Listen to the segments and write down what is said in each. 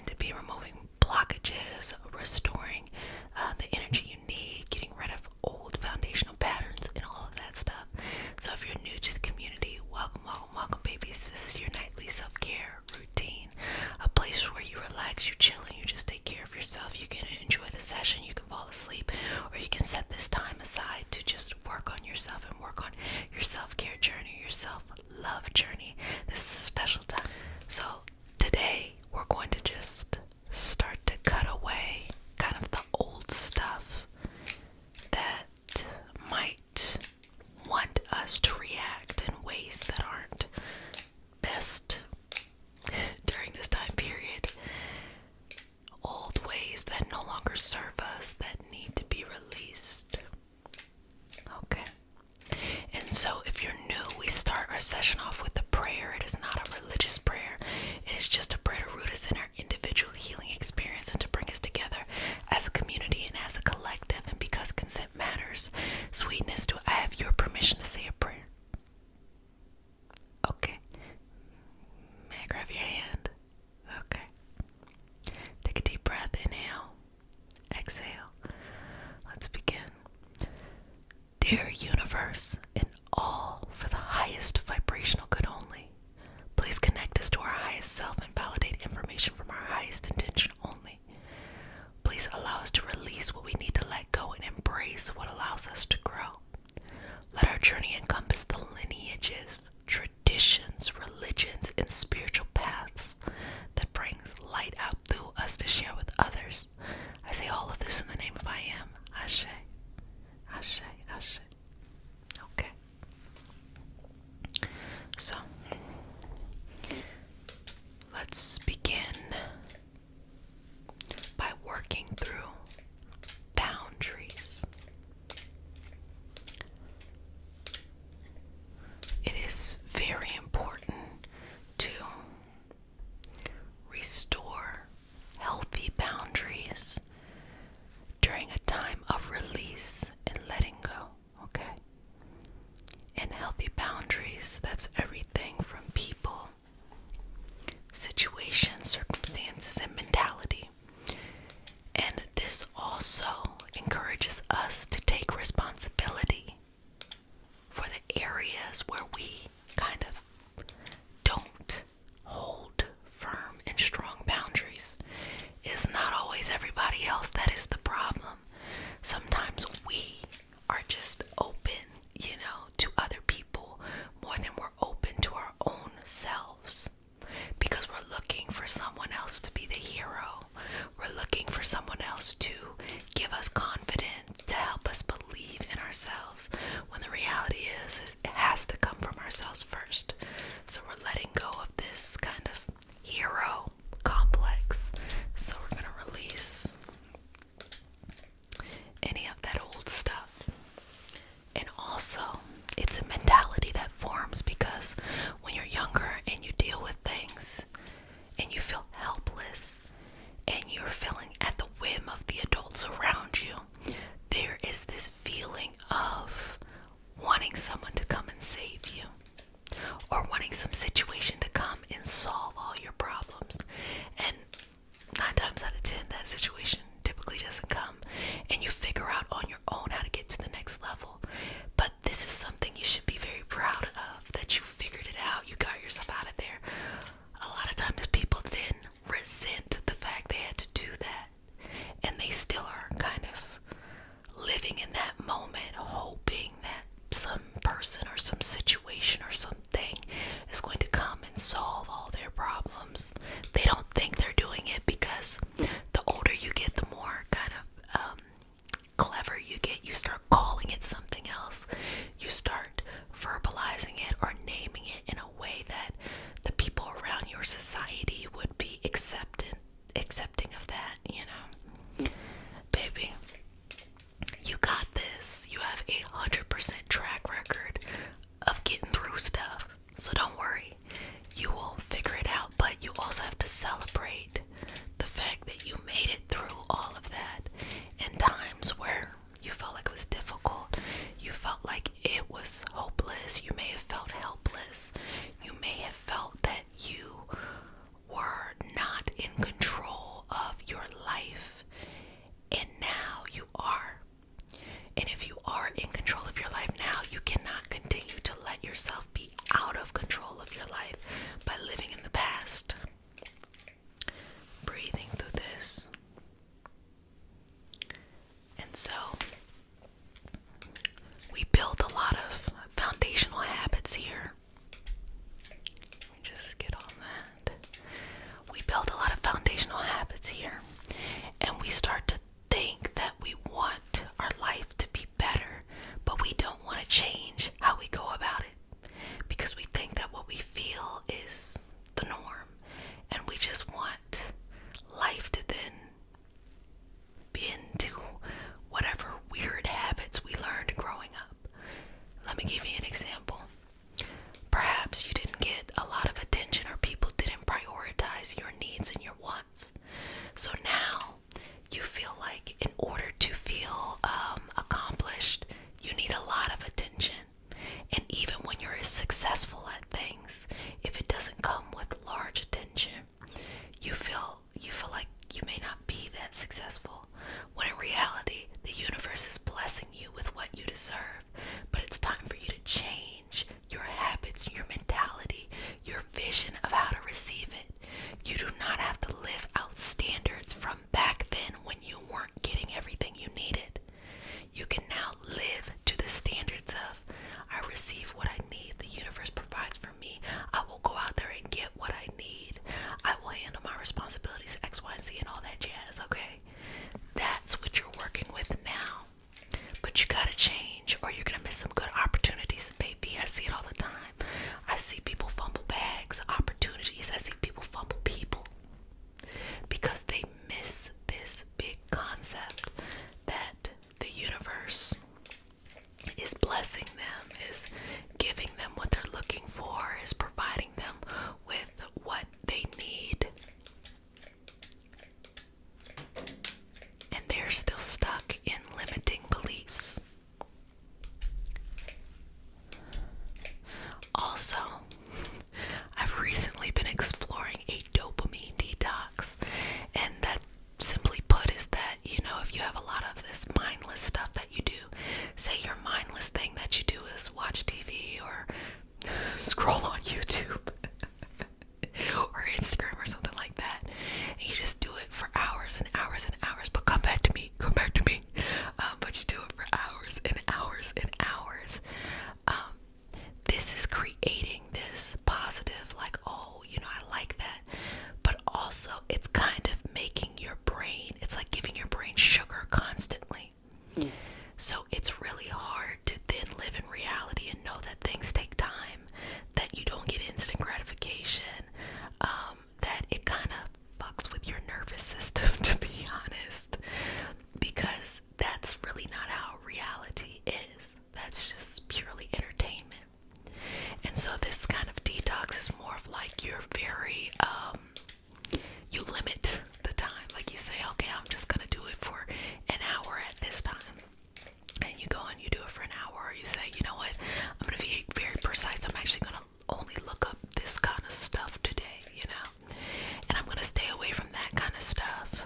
going to be removing blockages, restoring the energy you need, getting rid of old foundational patterns, and all of that stuff. So if you're new to the community, welcome, welcome, welcome, babies. This is your nightly self-care routine, a place where you relax, you chill, and you just take care of yourself. You can enjoy the session, you can fall asleep, or you can set this time aside to just work on yourself and work on your self-care journey, your self-love journey. This is a special time. So today we're going to just start to cut away kind of the old stuff that might want us to react in ways that aren't best during this time period. Old ways that no longer serve us, that need to be released. Okay. And so if you're new, we start our session off with a prayer. It is not a religious prayer. It is just a prayer to root us in our individual healing experience and to bring us together as a community and as a collective. And because consent matters, sweetness, do I have your permission to say a prayer? Okay. May I grab your hand? Okay. Take a deep breath. Inhale. Exhale. Let's begin. Dear universe, in all for the highest vibrational good only, please connect us to our highest self and validate information from our highest intention only. Please allow us to release what we need to let go and embrace what allows us to grow. Let our journey encompass the lineages, traditions, religions, and spiritual paths that brings light out through us to share with others. I say all of this in the name of I am. Ashe. Ashe. Ashe. Okay. So, let's begin by working through boundaries. It is very important to restore healthy boundaries during a time of release and letting go, okay? And healthy boundaries, that's everything from people, situations, circumstances, and mentality. And this also encourages us to take responsibility for the areas where we kind of don't hold firm and strong boundaries. It's not always everybody else that is the problem. Sometimes we are just open, to other people more than we're open to our own selves, because we're looking for someone else to be the hero. We're looking for someone else to give us confidence, to help us believe in ourselves, when the reality is it has to come from ourselves first. So we're letting go of this kind of hero complex. So we're going to release any of that old stuff. And also, it's a mentality that forms because when you're younger and you deal with things and you feel helpless and you're feeling at the whim of the adults around you, there is this feeling of wanting someone to come and save you, or wanting some situation to come and solve all your problems. And 9 times out of 10, that situation typically doesn't come, and you figure out on your own how to get to the next level. But this is something you should be very proud of, that you figured it out, you got yourself out of there. A lot of times people then resent the fact they had to do that, and they still are kind of living in that moment, hoping that some person or some situation or something is going to come and solve all their problems. They don't think they're doing it, because the older you get, the more kind of clever you get. You start calling it something else. You start verbalizing it or naming it in a way that the people around your society would be accepting of that, Baby, you got this. You have 100% track record of getting through stuff. So don't worry. You will figure it out, but you also have to celebrate the fact that you made it through all of that. In times where you felt like it was difficult, you felt like it was hopeless, you may have felt helpless, you may have felt that you were not in control yourself be out of control of your life by living in the past. Breathing through this. And so, we build a lot of foundational habits here. Let me just get on that. We build a lot of foundational habits here, and we start to think that we want our life to be better, but we don't want to change how we go about it because we think that what we feel is the norm, and we just want life to then bend to whatever weird habits we learned growing up. Let me give you an example. Perhaps you didn't get a lot of attention, or people didn't prioritize your needs and your wants. So now you feel like in order to feel accomplished, you need a lot of attention. And even when you're successful at things, if it doesn't come with large attention, you feel like you may not be that successful. When in reality, the universe is blessing you with what you deserve. But it's time for you to change your habits, your mentality, your vision of how to receive it. You do not have to live out standards from back then when you weren't getting everything you needed. You can now live to the standards of, I receive what I need. The universe provides for me. I will go out there and get what I need. I will handle my responsibilities, X, Y, and Z, and all that jazz, okay? That's what you're working with now. But you gotta change, or you're gonna miss some good opportunities, baby. I see it all the time. I see people fumble bags, opportunities. I see people fumble people because they miss this big concept that the universe is blessing them, is giving them what they're looking for, is providing them with what they need. And they're still stuck in limiting beliefs. Also, I've recently been exploring a dopamine detox, and that simply put is that, if you have a lot of this mindless stuff that you do, say your mindless thing that you do is watch TV or scroll on YouTube or Instagram or something like that, and you just do it for hours and hours and hours, but come back to me, but you do it for hours and hours and hours. This is creating this positive, like, oh, I like that, but also it's kind of making your brain, it's like giving your brain sugar constantly. So it's really hard to then live in reality and know that things take time, that you don't get instant gratification, that it kind of fucks with your nervous system, to be honest, because that's really not how reality is. That's just purely entertainment. And so this kind of detox is more of like you're very, you limit the time. Like you say, okay, I'm just going to do it for an hour at this time. And you go and you do it for an hour. Or you say, you know what, I'm going to be very precise. I'm actually going to only look up this kind of stuff today, And I'm going to stay away from that kind of stuff.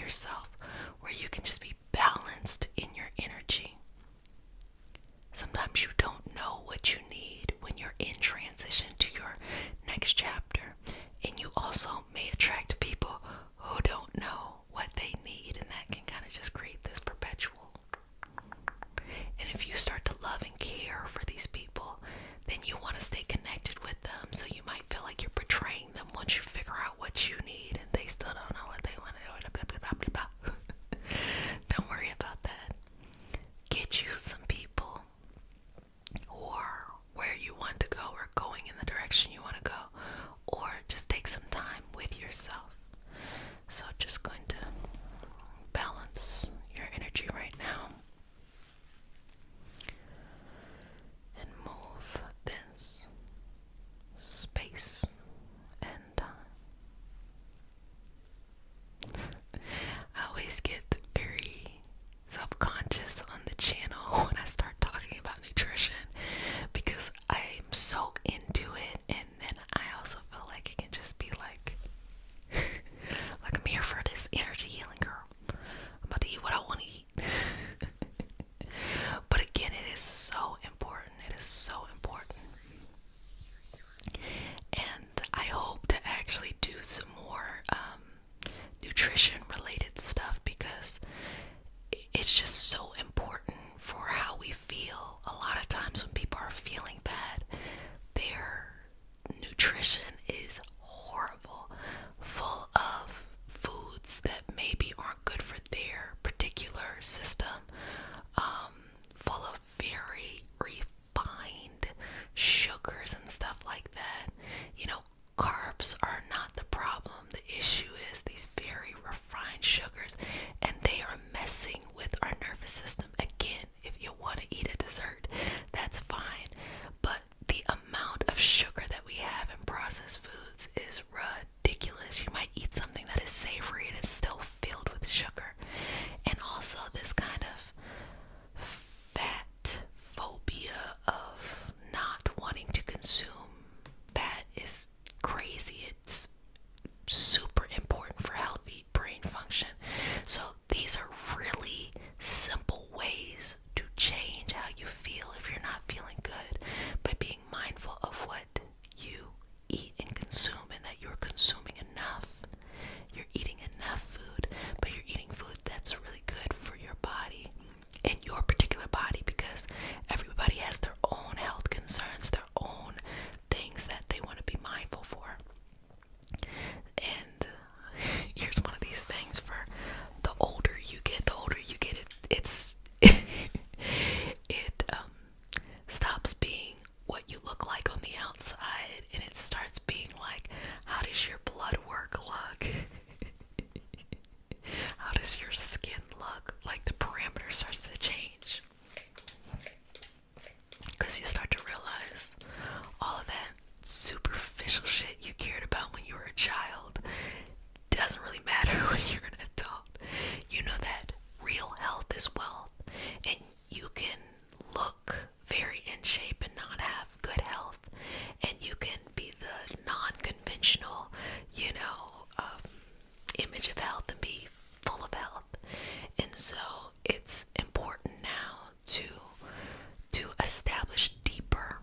yourself where you can just be balanced in your energy. Sometimes you don't know what you need when you're in transition to your next chapter, and you also may attract people who don't know what they need, and that can kind of just create this perpetual. And if you start to love and care for these people, then you want to stay connected with them, so you might feel like you're betraying them once you figure out what you need and they still don't know what they want to do. Blah, blah, blah, blah, blah. Don't worry about that. Get you some people who are where you want to go or going in the direction you want to go, or just take some time with yourself. So just going to balance your energy right now and move this space and time. I always get very self-conscious on the channel when I start talking about nutrition because I'm so into it, and then I also feel like it can just be like I'm here for this energy healing, girl. I'm about to eat what I want to eat. But again, it is so important. It is so important. And I hope to actually do some more nutrition related stuff because it's just so important for how we feel. A lot of times when people are feeling bad, their nutrition is horrible, full of foods that maybe aren't good for their particular system, full of very refined sugars and stuff like that. You know, carbs are not the problem. The issue is these very refined sugars, and they are messing with our nervous system. Again, if you want to eat a dessert, that's fine, but the amount of sugar that we have in processed foods is ridiculous. You might eat something that is savory and it's still filled with sugar. And also this kind of fat phobia of not wanting to consume fat is crazy. It's super important for healthy brain function. So these are really simple ways to change how you feel if you're not feeling good, by being mindful of what you eat and consume, and that you're consuming enough. You're eating enough food, but you're eating food that's really good for your body and your particular body, because everybody has their own health concerns, their own things that they want to be mindful for. And here's one of these things: for the older you get, it's it stops being what you look like on the outside, and it starts being like, how does your blood work look? How does your skin look? Like, the parameter starts to change, because you start to realize all of that superficial shit you cared about when you were a child doesn't really matter when you're an adult. You know that real health is wealth, and you can look very in shape and not have good health, and you can be the non-conventional, image of health and be full of health. And so it's important now to establish deeper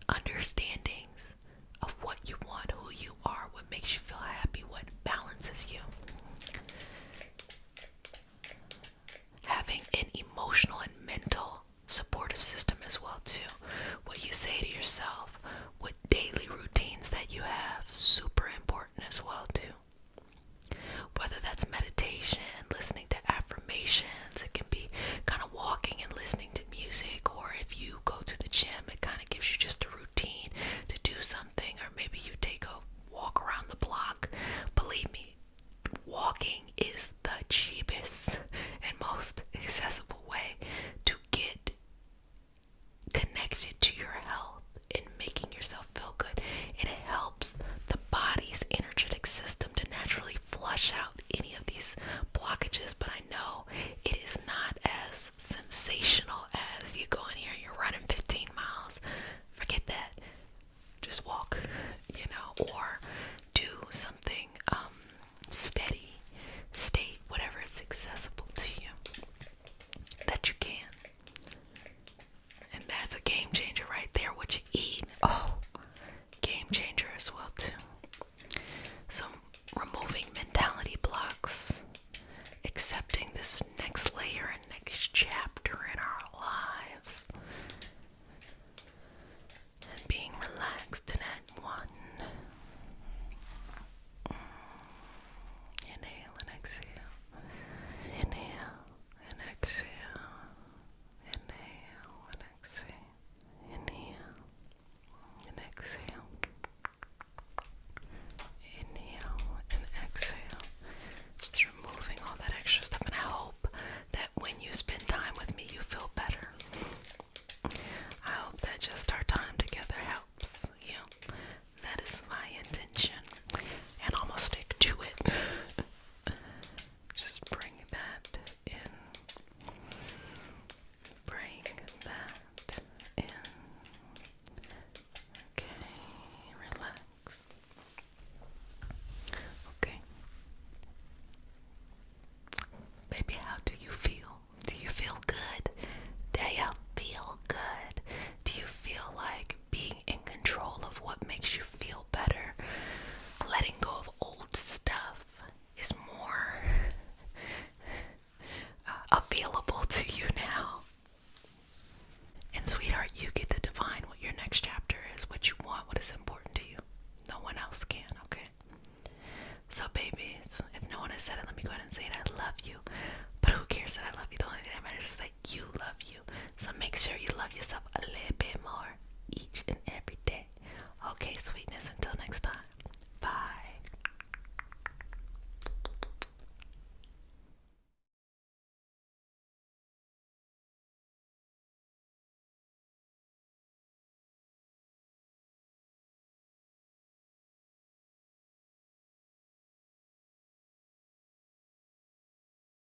understandings of what you want, who you are, what makes you feel happy, what balances you. Having an emotional and mental supportive system as well too. What you say to yourself, what daily routines that you have, super important as well too. Whether that's meditation, listening to affirmations, it can be kind of walking and listening to music, or if you go to the gym, it kind of gives you just a routine to do something, or maybe you take a walk around the block. Believe me, walking is the cheapest and most accessible way to get connected to your health and making yourself feel good, and it helps the body's energetic system to naturally flush out any of these blockages. But I know it is not as sensational as you go in here and you're running 15 miles. Forget that. Just walk, or do something steady else can, okay? So, babies, if no one has said it, let me go ahead and say it. I love you. But who cares that I love you? The only thing that matters is that you love you. So make sure you love yourself a little bit more.